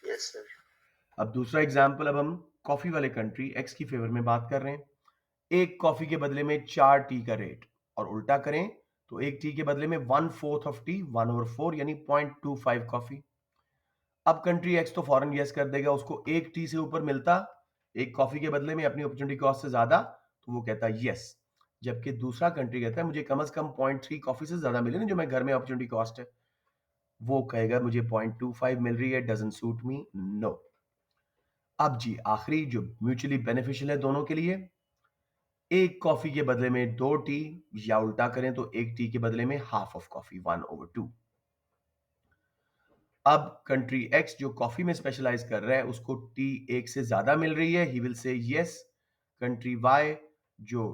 Yes sir. अब दूसरा एग्जाम्पल, अब हम कॉफी वाले कंट्री एक्स की फेवर में बात कर रहे हैं। एक कॉफी के बदले में 4 टी का रेट, और उल्टा करें तो एक टी के बदले में 1/4 ऑफ टी, 1/4 यानी 0.25 कॉफी। अब कंट्री एक्स तो फॉरन यस कर देगा, उसको एक टी से ऊपर मिलता एक कॉफी के बदले में अपनी अपॉर्चुनिटी कॉस्ट से ज्यादा, तो वो कहता है यस। जबकि दूसरा कंट्री कहता है मुझे कम से कम 0.3 कॉफी से ज्यादा मिले ना, जो मैं घर में अपॉर्चुनिटी कॉस्ट है, वो कहेगा मुझे 0.25 मिल रही है, डजंट सूट मी, नो। अब जी आखिरी जो म्यूचुअली बेनिफिशियल है दोनों के लिए, एक कॉफी के बदले में 2 टी, या उल्टा करें तो एक टी के बदले में हाफ ऑफ कॉफी, 1/2। अब कंट्री एक्स जो कॉफी में स्पेशलाइज कर रहा है उसको टी एक से ज्यादा मिल रही है, he will say yes. Country Y जो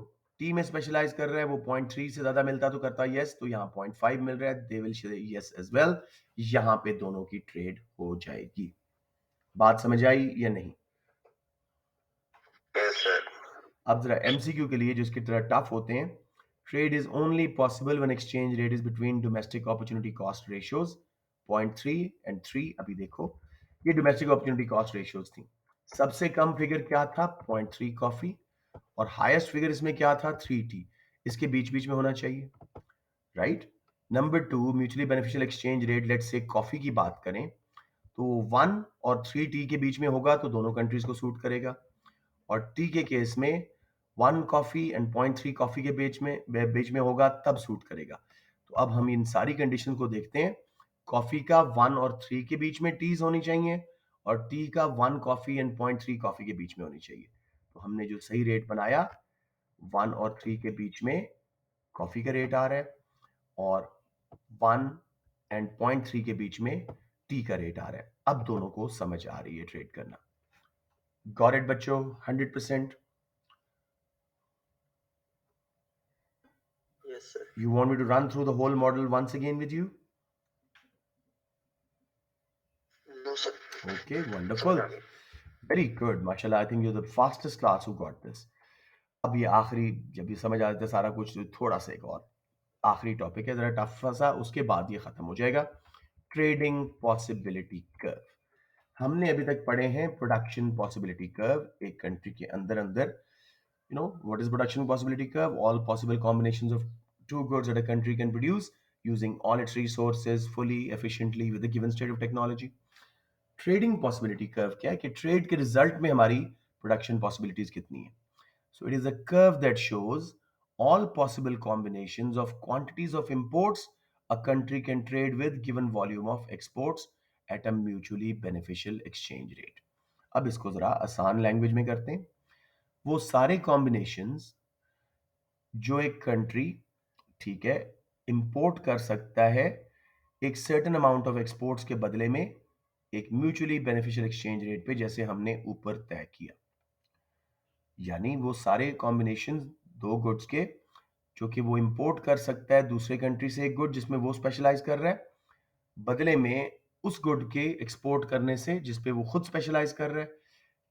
टी में स्पेशलाइज कर रहा है वो 0.3 से ज्यादा मिलता तो करता यस, तो यहाँ 0.5 मिल रहा है, they will say yes as well. यहाँ पे दोनों की ट्रेड हो जाएगी। बात समझ आई या नहीं? Yes sir. अब जरा एमसीक्यू के लिए जिसकी तरह टफ होते हैं, trade is only possible when exchange rate is between domestic opportunity cost ratios 0.3 and 3। अभी देखो, ये डोमेस्टिक अपॉर्चुनिटी कॉस्ट रेशियोज थी। सबसे कम फिगर क्या था? 0.3 कॉफी, और हाईएस्ट फिगर इसमें क्या था? 3 टी। इसके बीच बीच में होना चाहिए, right? Number two, mutually beneficial exchange rate, let's say coffee की बात करें तो 1 और 3 टी के बीच में होगा तो दोनों कंट्रीज को सूट करेगा। और टी के केस में 1 कॉफी एंड 0.3 कॉफी के बीच में होगा तब सूट करेगा। तो अब हम इन सारी कंडीशन को देखते हैं। कॉफी का 1 और 3 के बीच में टीज होनी चाहिए, और टी का 1 कॉफी एंड 0.3 कॉफी के बीच में होनी चाहिए। तो हमने जो सही रेट बनाया, 1 और 3 के बीच में कॉफी का रेट आ रहा है, और 1 एंड 0.3 के बीच में टी का रेट आ रहा है। अब दोनों को समझ आ रही है ट्रेड करना। गॉट इट बच्चों? 100%। You want me to run through the whole model once again with you? No, sir. Okay, wonderful. समझ आ गया. Very good. Mashallah, I think you're the fastest class who got this. अब ये आखिरी जब ये समझ आ जाता है सारा कुछ तो थोड़ा सा एक और आखिरी टॉपिक है, जरा टफ सा, उसके बाद ये खत्म हो जाएगा. Trading possibility curve. हमने अभी तक पढ़े हैं प्रोडक्शन पॉसिबिलिटी कर्व. एक कंट्री के अंदर अंदर what is production possibility curve? All possible combinations of two goods that a country can produce using all its resources fully efficiently with a given state of technology. Trading possibility curve क्या है कि trade के result में हमारी production possibilities कितनी है. So it is a curve that shows all possible combinations of quantities of imports a country can trade with given volume of exports at a mutually beneficial exchange rate. अब इसको जरा आसान language में करते हैं. वो सारे कॉम्बिनेशंस जो एक कंट्री, ठीक है, इंपोर्ट कर सकता है एक सर्टेन अमाउंट ऑफ एक्सपोर्ट्स के बदले में एक म्यूचुअली बेनिफिशियल एक्सचेंज रेट पे, जैसे हमने ऊपर तय किया. यानी वो सारे कॉम्बिनेशन दो गुड्स के जो कि वो इंपोर्ट कर सकता है दूसरे कंट्री से एक गुड जिसमें वो स्पेशलाइज कर रहा है, बदले में उस गुड के एक्सपोर्ट करने से जिस पे वो खुद स्पेशलाइज कर रहा है,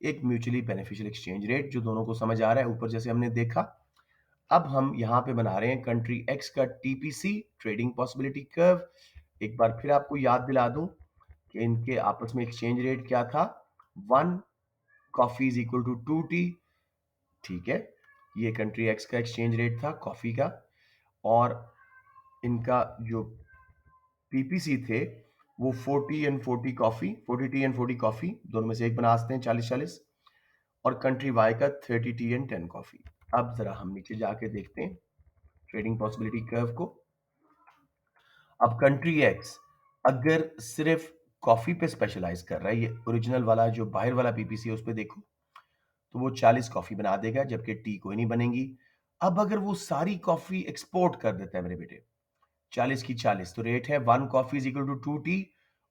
एक म्यूचुअली बेनिफिशियल एक्सचेंज रेट जो दोनों को समझ आ रहा है ऊपर जैसे हमने देखा. अब हम यहां पे बना रहे हैं कंट्री एक्स का टीपीसी ट्रेडिंग पॉसिबिलिटी कर्व. एक बार फिर आपको याद दिला दूं कि इनके आपस में एक्सचेंज रेट क्या था. 1 coffee is equal to 2 tea. ठीक है, ये कंट्री एक्स का एक्सचेंज रेट था कॉफी का. और इनका जो पीपीसी थे वो 40 and 40 coffee, 40 tea and 40 coffee दोनों में से एक बना सकते हैं 40-40. और कंट्री वाई का 30 टी एंड 10 कॉफी. अब जरा हम नीचे जाके देखते हैं ट्रेडिंग पॉसिबिलिटी कर्व को. अब कंट्री एक्स अगर सिर्फ कॉफी पे स्पेशलाइज कर रहा है, ये ओरिजिनल वाला जो बाहर वाला पीपीसी है उस पे देखो, तो वो 40 कॉफी बना देगा जबकि टी कोई नहीं बनेगी. अब अगर वो सारी कॉफी एक्सपोर्ट कर देता है मेरे बेटे 40 की 40, तो रेट है 1 coffee is equal to 2 tea.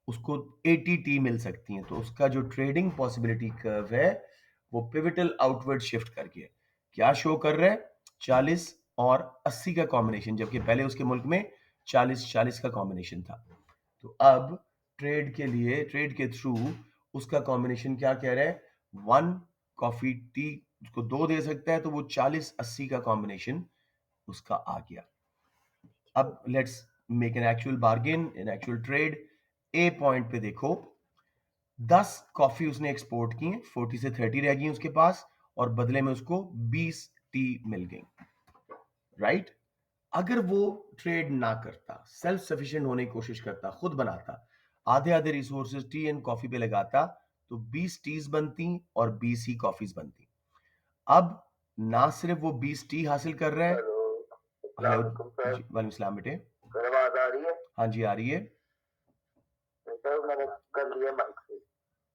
उसको 80 टी मिल सकती हैं. तो उसका जो ट्रेडिंग पॉसिबिलिटी कर्व है वो पिवटल आउटवर्ड शिफ्ट करके क्या शो कर रहा है, 40 और 80 का कॉम्बिनेशन, जबकि पहले उसके मुल्क में 40-40 का कॉम्बिनेशन था. तो अब ट्रेड के लिए, ट्रेड के थ्रू उसका कॉम्बिनेशन क्या कह रहा है, 1 कॉफी टी उसको 2 दे सकता है, तो वो 40-80 का कॉम्बिनेशन उसका आ गया. अब let's make an actual bargain, an actual trade. A point पे देखो 10 कॉफी उसने एक्सपोर्ट की, 40 से 30 रह गई उसके पास, और बदले में उसको 20 टी मिल गई. राइट? अगर वो ट्रेड ना करता, सेल्फ सफिशिएंट होने की कोशिश करता, खुद बनाता, आधे आधे रिसोर्सेज टी एंड कॉफी पे लगाता, तो 20 टीज बनती और 20 ही कॉफीज बनती. अब ना सिर्फ वो 20 टी हासिल कर रहा है. हेलो. हेलो अस्सलाम वालेकुम सर. जी, वालेकुम सलाम बेटे. सर आवाज आ रही है? हाँ जी आ रही है. सर मैंने कर लिया माइक से.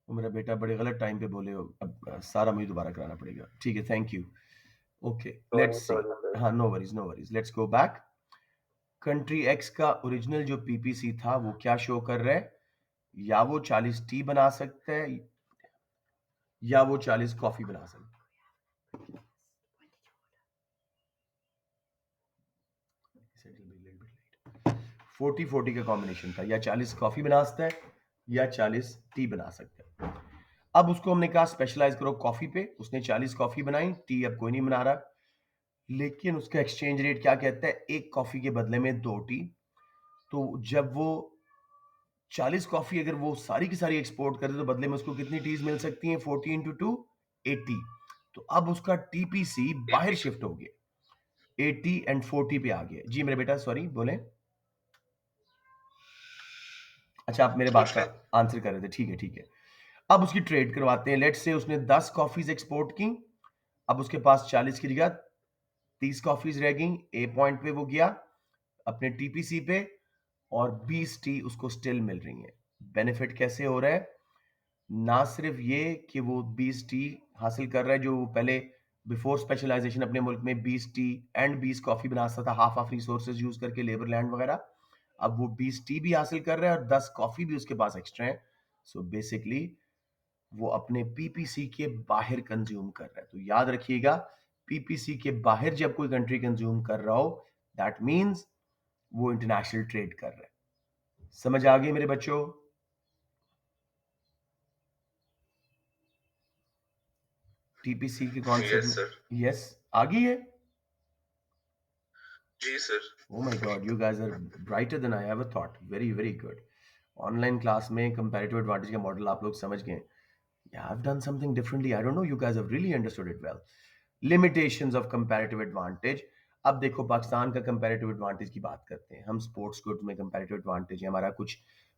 वो मेरा बेटा बड़े गलत टाइम पे बोले हो, अब सारा मुझे दोबारा कराना पड़ेगा. ठीक है, thank you. Okay sorry let's see. Sorry sir. हाँ, no worries no worries. Let's go back. Country X का ओरिजिनल जो पीपीसी था वो क्या शो कर रहा है, या वो 40 टी बना सकता है या वो 40 कॉफी बना सकता है. 40-40 का कॉम्बिनेशन था, या 40 कॉफी बना सकता है या 40 टी बना सकता है. अब उसको हमने कहा स्पेशलाइज करो कॉफी पे. उसने 40 कॉफी बनाई, टी अब कोई नहीं बना रहा, लेकिन उसका एक्सचेंज रेट क्या कहता है, एक कॉफी के बदले में 2 टी. तो जब वो 40 कॉफी अगर वो सारी की सारी एक्सपोर्ट करे तो बदले में उसको कितनी टीज मिल सकती हैं, 40 इंटू 2 80. तो अब उसका टीपीसी बाहर शिफ्ट हो गया, 80 एंड 40 पे आ गया. जी मेरे बेटा सॉरी बोले. अच्छा आप मेरे बात का आंसर कर रहे थे, ठीक है ठीक है. अब उसकी ट्रेड करवाते हैं. लेट्स से उसने 10 कॉफीज एक्सपोर्ट की, अब उसके पास 40 की जगह 30 कॉफीज रह गई. ए पॉइंट पे वो गया अपने टीपीसी पे, और 20 टी उसको स्टिल मिल रही है. बेनिफिट कैसे हो रहा है, ना सिर्फ ये कि वो 20 टी हासिल कर रहा है जो वो पहले बिफोर स्पेशलाइजेशन अपने मुल्क में 20 टी एंड 20 कॉफी बना सकता था हाफ ऑफ रिसोर्सेज यूज करके, लेबर लैंड वगैरह. अब वो 20 टी भी हासिल कर रहा है और 10 कॉफी भी उसके पास एक्स्ट्रा है. सो बेसिकली वो अपने पीपीसी के बाहर कंज्यूम कर रहा है. तो याद रखिएगा, पीपीसी के बाहर जब कोई कंट्री कंज्यूम कर रहा हो, दैट मीन्स वो इंटरनेशनल ट्रेड कर रहा है। समझ आ गई मेरे बच्चों? टीपीसी के कॉन्सेप्ट यस में सर। यस आ गई है। जी sir. Oh my God, you guys are brighter than I ever thought. Very, very good. Online class में कंपैरेटिव एडवांटेज का मॉडल आप लोग समझ गए। Yeah, I've done something differently. I don't know. You guys have really understood it well. Limitations of comparative advantage. अब देखो पाकिस्तान का comparative advantage की बात करते हैं। हम स्पोर्ट्स गुड्स में कंपैरेटिव एडवांटेज है, हमारा कुछ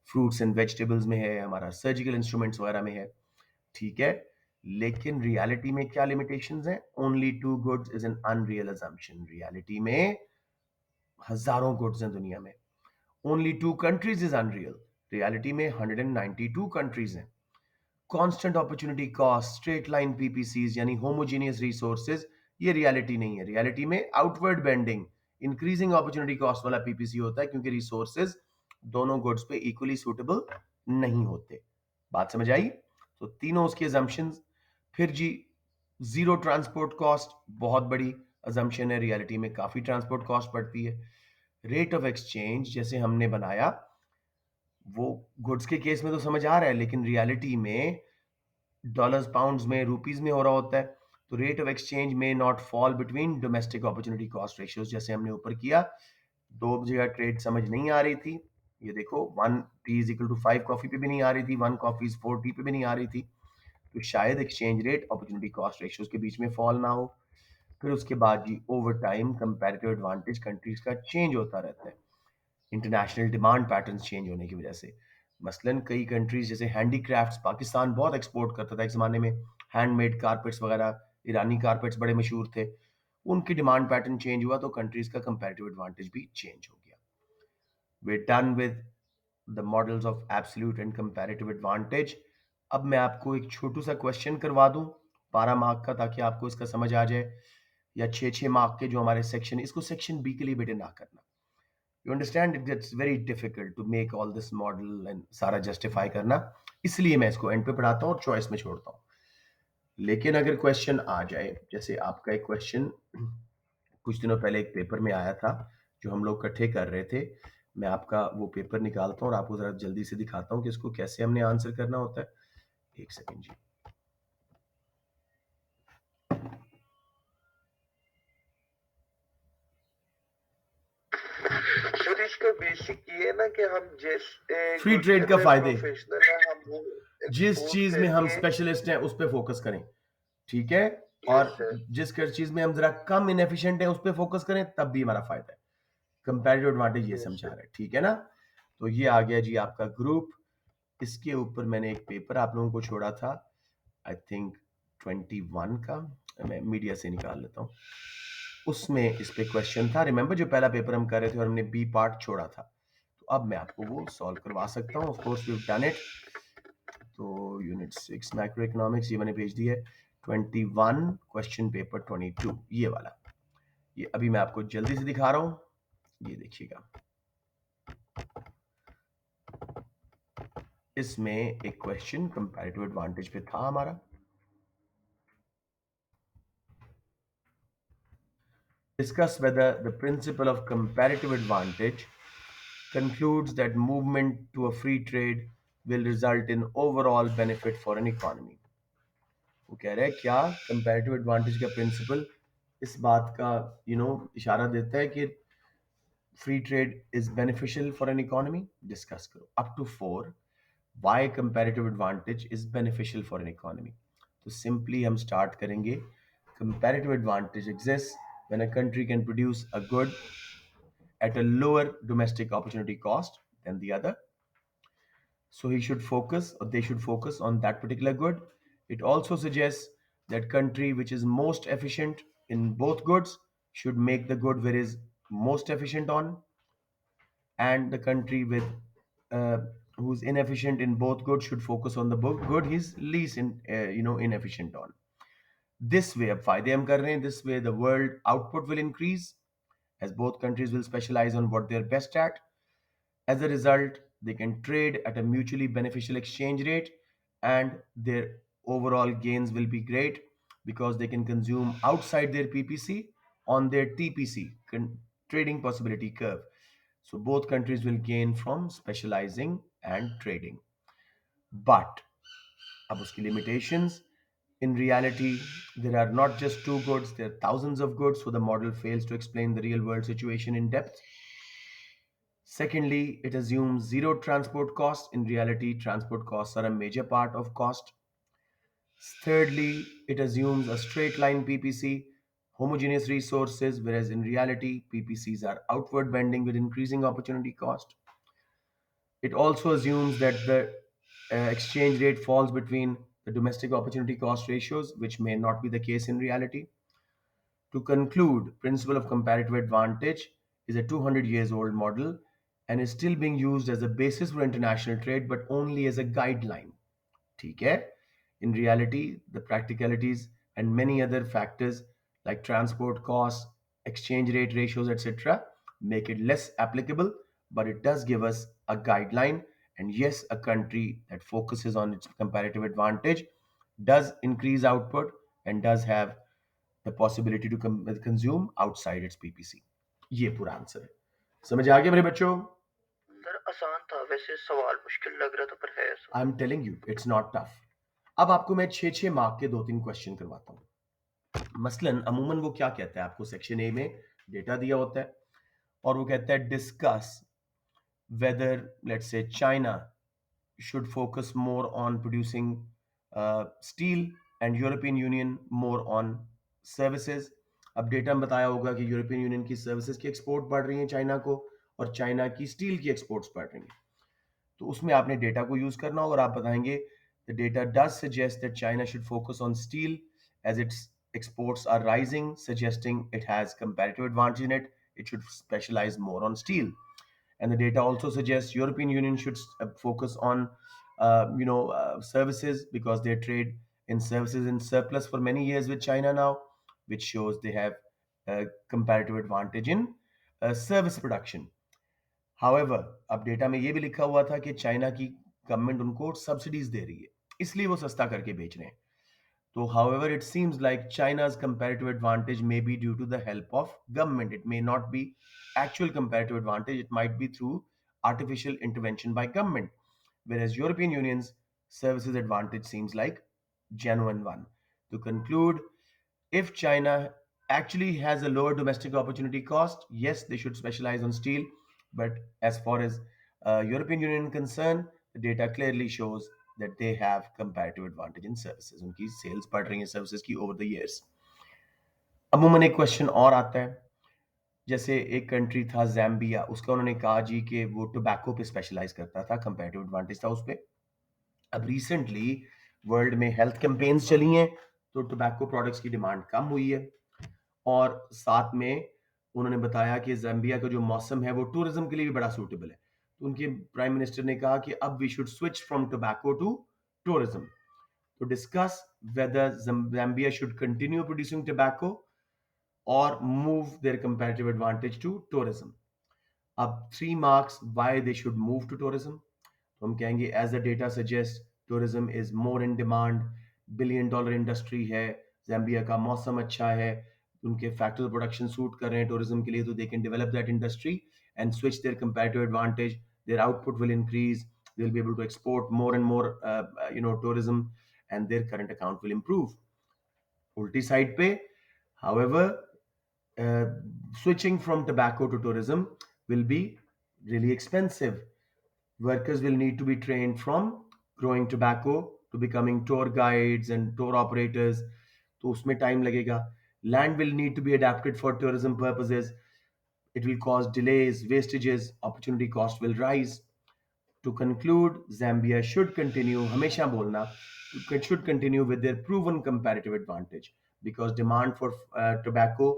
फ्रूट्स एंड वेजिटेबल्स में है, हमारा सर्जिकल इंस्ट्रूमेंट्स वगैरह में है, ठीक है। लेकिन रियलिटी में क्या लिमिटेशंस हैं? Only two goods is an unreal assumption. Reality में हजारों गुड्स हैं दुनिया में। Only two countries is unreal. Reality में 192 कंट्रीज हैं। Constant opportunity cost, straight line PPCs यानी होमोजेनियस रिसोर्सेज, ये रियलिटी नहीं है। रियलिटी में outward bending, increasing opportunity cost वाला पीपीसी होता है, क्योंकि रिसोर्सेज दोनों गुड्स पे इक्वली सूटेबल नहीं होते। बात समझ आई? तो तीनों उसकी अजम्पशंस। फिर जी, जीरो ट्रांसपोर्ट कॉस्ट बहुत बड़ी अजम्पशन है। रियलिटी में काफी ट्रांसपोर्ट कॉस्ट पड़ती है। रेट ऑफ एक्सचेंज जैसे हमने बनाया, वो गुड्स के केस में तो समझ आ रहा है, लेकिन रियलिटी में डॉलर्स पाउंड्स में रुपीस में हो रहा होता है। तो रेट ऑफ एक्सचेंज में not fall between domestic opportunity cost ratios, जैसे हमने ऊपर किया। दो जगह ट्रेड समझ नहीं आ रही थी। ये देखो, 1 tea is equal to 5 coffee पे भी नहीं आ रही थी, 1 कॉफी इज 4 टी पे भी नहीं आ रही थी। तो शायद exchange rate opportunity cost ratios के बीच में फॉल ना हो। फिर उसके बाद जी, over time comparative advantage countries का चेंज होता रहता है, इंटरनेशनल डिमांड पैटर्न्स चेंज होने की वजह से। मसलन कई कंट्रीज जैसे हैंडीक्राफ्ट्स, पाकिस्तान बहुत एक्सपोर्ट करता था एक ज़माने में, हैंडमेड कारपेट्स वगैरह, ईरानी कारपेट्स बड़े मशहूर थे। उनकी डिमांड पैटर्न चेंज हुआ तो कंट्रीज का कंपैरेटिव एडवांटेज भी चेंज हो गया। We're done with the models of absolute and comparative advantage. अब मैं आपको एक छोटू सा क्वेश्चन करवा दूं 12 मार्क का, ताकि आपको इसका समझ आ जाए, या 6-6 मार्क के जो हमारे सेक्शन, इसको सेक्शन बी के लिए बेटे ना करना। You understand, it gets very difficult to make all this model and सारा जस्टिफाई करना, इसलिए मैं इसको एंड पे पढ़ाता हूँ और चॉइस में छोड़ता हूँ। लेकिन अगर क्वेश्चन आ जाए, जैसे आपका एक क्वेश्चन कुछ दिनों पहले एक पेपर में आया था जो हम लोग इकट्ठे कर रहे थे, मैं आपका वो पेपर निकालता हूँ और आपको जरा जल्दी से दिखाता हूँ कि इसको कैसे हमने आंसर करना होता है। एक सेकंड जी। सर इसका बेसिक ये है ना कि हम जिस फ्री गुड ट्रेड के का में फायदे, प्रोफेशनल है हम वो जिस एक्सपोर्ट चीज में हम करके। स्पेशलिस्ट हैं उस पर फोकस करें, ठीक है। यस और सर। जिस चीज में हम जरा कम इनएफिशिएंट है उस पर फोकस करें, तब भी हमारा फायदा है। कंपैरेटिव एडवांटेज ये यस समझा सर। रहा है, ठीक है ना। तो ये आ गया जी आपका ग्रुप। इसके ऊपर मैंने एक पेपर आप लोगों को छोड़ा था, आई थिंक 21 का, मैं मीडिया से निकाल लेता हूँ। उसमें इस पे क्वेश्चन था, रिमेंबर जो पहला पेपर हम कर रहे थे और हमने बी पार्ट छोड़ा था, तो अब मैं आपको वो सॉल्व करवा सकता हूँ। Of course we have done it. तो यूनिट 6 मैक्रो इकोनॉमिक्स ये मैंने भेज दी है। 21 क्वेश्चन पेपर 22 ये वाला, ये अभी मैं आपको जल्दी से दिखा रहा हूँ, ये देखिएगा। इसमें एक क्वेश्चन कंपैरेटिव एडवांटेज पे था हमारा। Discuss whether the principle of comparative advantage concludes that movement to a free trade will result in overall benefit for an economy. वो कह रहा है क्या कंपैरेटिव एडवांटेज का प्रिंसिपल इस बात का इशारा देता है कि free trade is beneficial for an economy. Discuss करो up to 4 why comparative advantage is beneficial for an economy. तो सिंपली हम स्टार्ट करेंगे, comparative advantage exist when a country can produce a good at a lower domestic opportunity cost than the other. So he should focus, or they should focus on that particular good. It also suggests that country which is most efficient in both goods should make the good where is most efficient on, and the country with uh, who's inefficient in both goods should focus on the good he's least inefficient on. This way, अब फायदे हम कर रहे हैं, this way the world output will increase as both countries will specialize on what they're best at. As a result, they can trade at a mutually beneficial exchange rate, and their overall gains will be great because they can consume outside their PPC on their TPC trading possibility curve. So both countries will gain from specializing and trading. But अब उसकी limitations, in reality, there are not just two goods, there are thousands of goods, so the model fails to explain the real world situation in depth. Secondly, it assumes zero transport costs. In reality, transport costs are a major part of cost. Thirdly, it assumes a straight line PPC, homogeneous resources, whereas in reality, PPCs are outward bending with increasing opportunity cost. It also assumes that the exchange rate falls between the domestic opportunity cost ratios, which may not be the case in reality. To conclude, principle of comparative advantage is a 200 years old model and is still being used as a basis for international trade, but only as a guideline. ठीक है? In reality, the practicalities and many other factors like transport costs, exchange rate ratios, etc., make it less applicable, but it does give us a guideline. And yes, a country that focuses on its comparative advantage does increase output and does have the possibility to consume outside its PPC. ये पूरा answer है. समझ आ गया मेरे बच्चों? Sir आसान था, वैसे सवाल मुश्किल लग रहा था पर है आसान। I am telling you it's not tough. अब आपको मैं 6 मार्क के 2-3 क्वेश्चन करवाता हूं. मसलन अमूमन वो क्या कहता है, आपको सेक्शन ए में डेटा दिया होता है और वो कहता है discuss whether let's say China should focus more on producing steel and European union more on services. अब डेटा में बताया होगा कि यूरोपियन यूनियन की सर्विसेज की एक्सपोर्ट बढ़ रही है चाइना को और चाइना की स्टील की एक्सपोर्ट्स बढ़ रही हैं. तो उसमें आपने डेटा को यूज करना होगा और आप बताएंगे the data does suggest that China should focus on steel as its exports are rising, suggesting it has comparative advantage in it. It should specialize more on steel. And the data also suggests European Union should focus on, services because they trade in services in surplus for many years with China now, which shows they have a comparative advantage in service production. However अब data में ये भी लिखा हुआ था कि China की government उनको सब्सिडीज दे रही है, इसलिए वो सस्ता करके बेच रहे हैं. तो however it seems like China's comparative advantage may be due to the help of government. It may not be actual comparative advantage. It might be through artificial intervention by government, whereas European Union's services advantage seems like genuine one. To conclude, if China actually has a lower domestic opportunity cost, yes, they should specialize on steel. But as far as European Union is concerned, the data clearly shows that they have comparative advantage in services. उनकी sales बढ़ रही हैं services की over the years. अमूमन एक question और आता है, जैसे एक कंट्री था जैम्बिया, उसका उन्होंने कहा जी कि वो टोबैको पे स्पेशलाइज करता था, कंपैरेटिव एडवांटेज था उस पे. अब रिसेंटली वर्ल्ड में हेल्थ कैंपेन्स चली हैं तो टोबैको प्रोडक्ट्स की डिमांड कम हुई है और साथ में उन्होंने बताया कि ज़ाम्बिया का जो मौसम है वो टूरिज्म के लिए भी बड़ा सूटेबल है. तो उनके प्राइम मिनिस्टर ने कहा कि अब we should switch from tobacco to tourism. तो discuss whether Zambia should continue producing tobacco और move their comparative advantage to tourism. अब 3 marks why they should move to tourism. तो हम कहेंगे as the data suggest tourism is more in demand, billion dollar industry है, Zambia का मौसम अच्छा है, उनके फैक्टर्स प्रोडक्शन सूट कर रहे हैं टूरिज्म के लिए, तो they can develop that industry and switch their comparative advantage. Their output will increase, they will be able to export more and more tourism and their current account will improve. उल्टी side पे however, switching from tobacco to tourism will be really expensive. Workers will need to be trained from growing tobacco to becoming tour guides and tour operators. तो उसमें time लगेगा. Land will need to be adapted for tourism purposes. It will cause delays, wastages, opportunity cost will rise. To conclude, Zambia should continue, हमेशा बोलना, should continue with their proven comparative advantage because demand for tobacco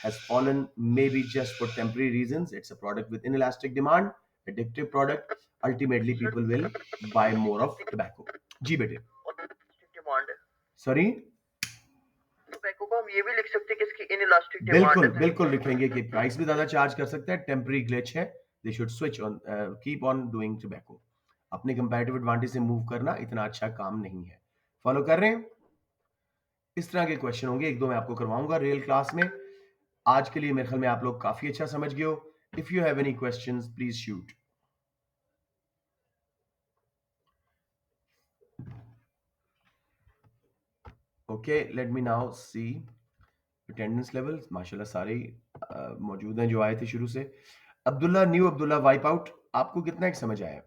has fallen maybe just for temporary reasons. It's a product with inelastic demand, addictive product. Ultimately, people will buy more of tobacco. जी बेटे. और demand है Sorry? Tobacco को हम ये भी लिख सकते हैं कि इसकी इनइलास्टिक डिमांड बिल्कुल है. बिल्कुल लिखेंगे कि प्राइस भी ज्यादा चार्ज कर सकता है, टेम्पररी ग्लिच है. They should switch on, keep on doing tobacco. अपने कंपैरेटिव एडवांटेज से मूव करना इतना अच्छा काम नहीं है. फॉलो कर रहे हैं? इस तरह के क्वेश्चन होंगे, एक दो मैं आपको करवाऊंगा रियल क्लास में. आज के लिए मेरे ख्याल में आप लोग काफी अच्छा समझ गए हो. If you have any questions, please shoot. Okay, let me now see attendance levels. माशाल्लाह सारे मौजूद हैं जो आए थे शुरू से. Abdullah, new Abdullah wipe out, आपको कितना एक समझ आया?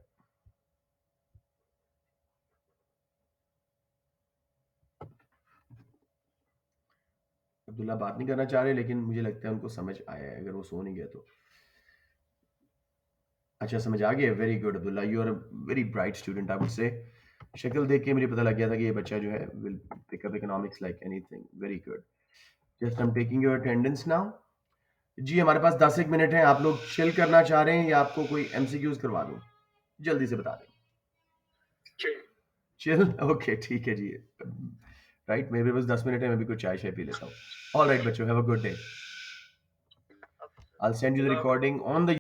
अब्दुल्ला बात नहीं करना चाह रहे, लेकिन मुझे लगता है उनको समझ आया है, अगर वो सो नहीं गया तो. अच्छा, समझ आ गया. Very good Abdullah, you are a very bright student I would say. शक्ल देख के मुझे पता लग गया था कि ये बच्चा जो है will pick up economics like anything. Very good. Just I am taking your attendance now. जी, हमारे पास 10 एक मिनट है. आप लोग चिल करना चाह रहे हैं या आपको कोई एमसीक्यूज करवा दूं? जल्दी से बता दें. चिल. ओके, ठीक है जी. राइट, मेरे पास 10 मिनट है, मैं भी कुछ चाय शाय पी लेता हूँ. ऑल राइट बच्चों, हैव अ गुड डे. अब I'll send you the recording on the